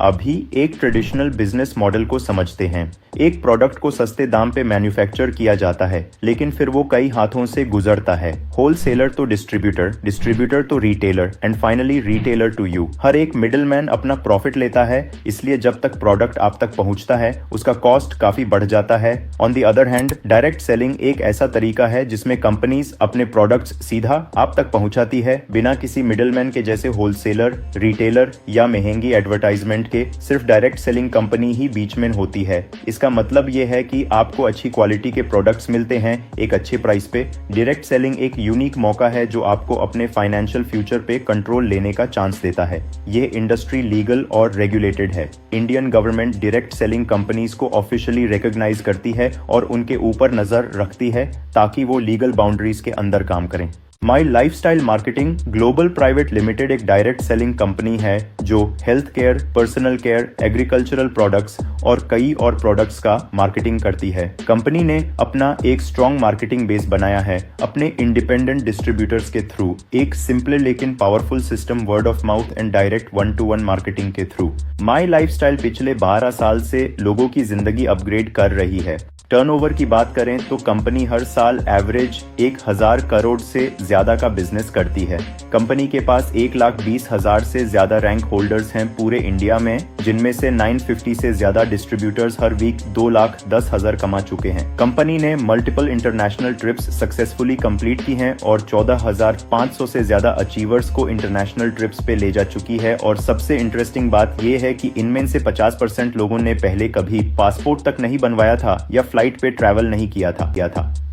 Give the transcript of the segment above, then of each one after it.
अभी एक traditional business model को समझते हैं। एक प्रोडक्ट को सस्ते दाम पे मैन्युफैक्चर किया जाता है, लेकिन फिर वो कई हाथों से गुजरता है। Wholesaler to distributor, distributor to retailer and finally retailer to you. हर एक मिडिलमैन अपना प्रॉफिट लेता है, इसलिए जब तक प्रोडक्ट आप तक पहुंचता है उसका कॉस्ट काफी बढ़ जाता है। On the other hand, direct selling एक ऐसा तरीका है जिसमें कंपनीज अपने प्रोडक्ट्स सीधा आप तक पहुंचाती है, बिना किसी मिडिलमैन के जैसे होलसेलर, रिटेलर या महंगी एडवर्टाइजमेंट के। सिर्फ डायरेक्ट सेलिंग कंपनी ही बीच में होती है। इसका मतलब ये है कि आपको अच्छी क्वालिटी के प्रोडक्ट्स मिलते हैं एक अच्छे प्राइस पे। डायरेक्ट सेलिंग एक यूनिक मौका है जो आपको अपने फाइनेंशियल फ्यूचर पे कंट्रोल लेने का चांस देता है। ये इंडस्ट्री लीगल और रेगुलेटेड है। Indian government direct selling companies को ऑफिशियली रिकॉग्नाइज करती है और उनके ऊपर नजर रखती है ताकि वो लीगल बाउंड्रीज के अंदर काम करें। My lifestyle marketing global private limited एक डायरेक्ट सेलिंग कंपनी है जो health care, personal care, agricultural products और कई और प्रोडक्ट्स का मार्केटिंग करती है। कंपनी ने अपना एक स्ट्रॉन्ग मार्केटिंग बेस बनाया है अपने इंडिपेंडेंट डिस्ट्रीब्यूटर्स के थ्रू, एक सिंपल लेकिन powerful system word of mouth and direct 1-to-1 marketing के थ्रू। माई लाइफस्टाइल पिछले 12 साल से लोगों की जिंदगी अपग्रेड कर रही है। टर्नओवर की बात करें तो कंपनी हर साल एवरेज 1000 करोड़ से ज्यादा का बिजनेस करती है। कंपनी के पास 1,20,000 से ज्यादा रैंक होल्डर्स हैं पूरे इंडिया में, जिनमें से 950 से ज्यादा डिस्ट्रीब्यूटर्स हर वीक 2,10,000 कमा चुके हैं। कंपनी ने multiple international trips successfully complete की हैं और 14,500 से ज्यादा अचीवर्स को इंटरनेशनल ट्रिप्स पे ले जा चुकी है। और सबसे इंटरेस्टिंग बात यह है कि इनमें से 50% लोगों ने पहले कभी पासपोर्ट तक नहीं बनवाया था या फ्लाइट पे ट्रैवल नहीं किया था।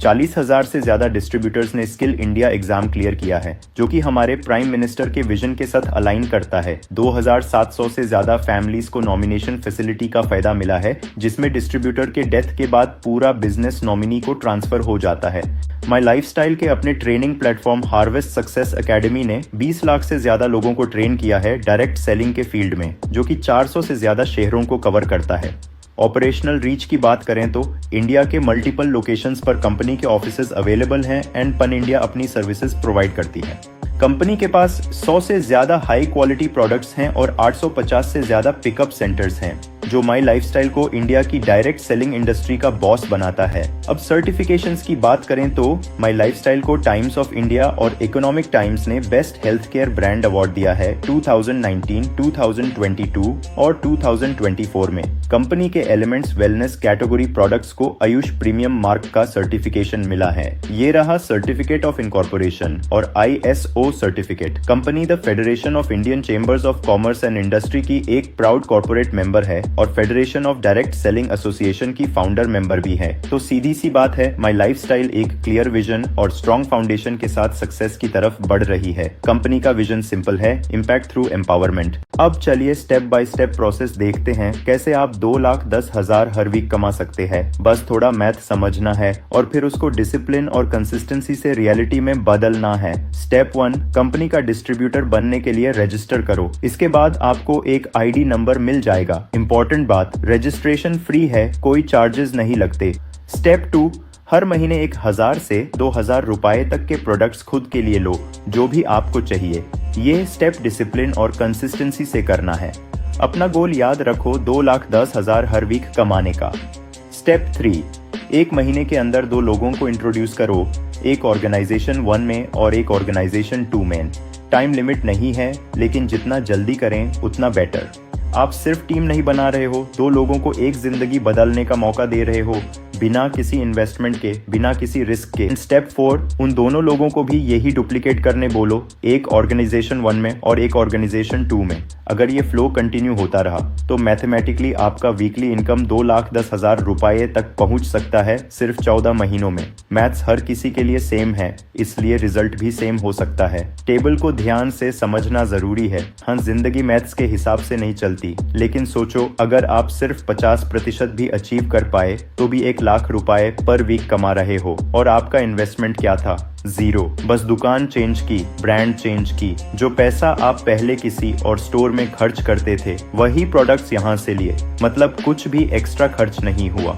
40,000 से ज्यादा डिस्ट्रीब्यूटर्स ने स्किल इंडिया एग्जाम क्लियर किया है, जो कि हमारे प्राइम मिनिस्टर के विजन के साथ अलाइन करता है। 2,700 से ज्यादा फैमिलीज को नॉमिनेशन फैसिलिटी का फायदा मिला है, जिसमें डिस्ट्रीब्यूटर के डेथ के बाद पूरा बिजनेस नॉमिनी को ट्रांसफर हो जाता है। माई लाइफस्टाइल के अपने training platform harvest success academy ने 20 लाख से ज्यादा लोगों को ट्रेन किया है डायरेक्ट सेलिंग के फील्ड में, जो कि 400 से ज्यादा शहरों को कवर करता है। ऑपरेशनल रीच की बात करें तो इंडिया के मल्टीपल लोकेशंस पर कंपनी के ऑफिसेज अवेलेबल हैं एंड पन इंडिया अपनी सर्विसेज प्रोवाइड करती है। कंपनी के पास 100 से ज्यादा हाई क्वालिटी प्रोडक्ट्स हैं और 850 से ज्यादा पिकअप सेंटर्स हैं, जो माई लाइफस्टाइल को इंडिया की डायरेक्ट सेलिंग इंडस्ट्री का बॉस बनाता है। अब सर्टिफिकेशंस की बात करें तो माई लाइफस्टाइल को टाइम्स ऑफ इंडिया और इकोनॉमिक टाइम्स ने best health care brand award दिया है 2019, 2022 और 2024 में। कंपनी के एलिमेंट्स वेलनेस कैटेगरी प्रोडक्ट्स को आयुष प्रीमियम मार्क का सर्टिफिकेशन मिला है। ये रहा सर्टिफिकेट ऑफ इनकॉर्पोरेशन और ISO certificate. Company the federation of Indian chambers of commerce and industry की एक प्राउड कॉर्पोरेट मेंबर है और federation of direct selling association की फाउंडर मेंबर भी है। तो सीधी सी बात है, माई लाइफस्टाइल एक क्लियर विजन और स्ट्रॉन्ग फाउंडेशन के साथ सक्सेस की तरफ बढ़ रही है। कंपनी का विजन सिंपल है, इम्पैक्ट थ्रू एम्पावरमेंट। अब चलिए स्टेप बाय स्टेप प्रोसेस देखते हैं कैसे आप 2,10,000 हर वीक कमा सकते हैं। बस थोड़ा मैथ समझना है और फिर उसको डिसिप्लिन और कंसिस्टेंसी से रियलिटी में बदलना है। स्टेप 1, कंपनी का डिस्ट्रीब्यूटर बनने के लिए रजिस्टर करो। इसके बाद आपको एक ID नंबर मिल जाएगा। इंपॉर्टेंट बात, रजिस्ट्रेशन फ्री है, कोई चार्जेस नहीं लगते। स्टेप 2, हर महीने 1,000 से 2,000 रुपए तक के प्रोडक्ट्स खुद के लिए लो, जो भी आपको चाहिए। ये स्टेप डिसिप्लिन और कंसिस्टेंसी से करना है। अपना गोल याद रखो, 2,10,000 हर वीक कमाने का। स्टेप 3, एक महीने के अंदर 2 लोगों को इंट्रोड्यूस करो, एक ऑर्गेनाइजेशन 1 में और एक ऑर्गेनाइजेशन 2 में। टाइम लिमिट नहीं है, लेकिन जितना जल्दी करें उतना बेटर। आप सिर्फ टीम नहीं बना रहे हो, 2 लोगों को एक जिंदगी बदलने का मौका दे रहे हो, बिना किसी इन्वेस्टमेंट के, बिना किसी रिस्क के। स्टेप 4, उन दोनों लोगों को भी यही डुप्लीकेट करने बोलो, एक ऑर्गेनाइजेशन 1 में और एक ऑर्गेनाइजेशन 2 में। अगर ये फ्लो कंटिन्यू होता रहा तो मैथमेटिकली आपका वीकली इनकम 2,10,000 रुपए तक पहुंच सकता है सिर्फ 14 महीनों में। मैथ्स हर किसी के लिए सेम है, इसलिए रिजल्ट भी सेम हो सकता है। टेबल को ध्यान से समझना जरूरी है। हाँ, जिंदगी मैथ्स के हिसाब से नहीं चलती, लेकिन सोचो अगर आप सिर्फ 50% भी अचीव कर पाए तो भी 1,00,000 रुपए पर वीक कमा रहे हो। और आपका इन्वेस्टमेंट क्या था? 0। बस दुकान चेंज की, ब्रांड चेंज की। जो पैसा आप पहले किसी और स्टोर में खर्च करते थे, वही प्रोडक्ट्स यहाँ से लिए। मतलब कुछ भी एक्स्ट्रा खर्च नहीं हुआ।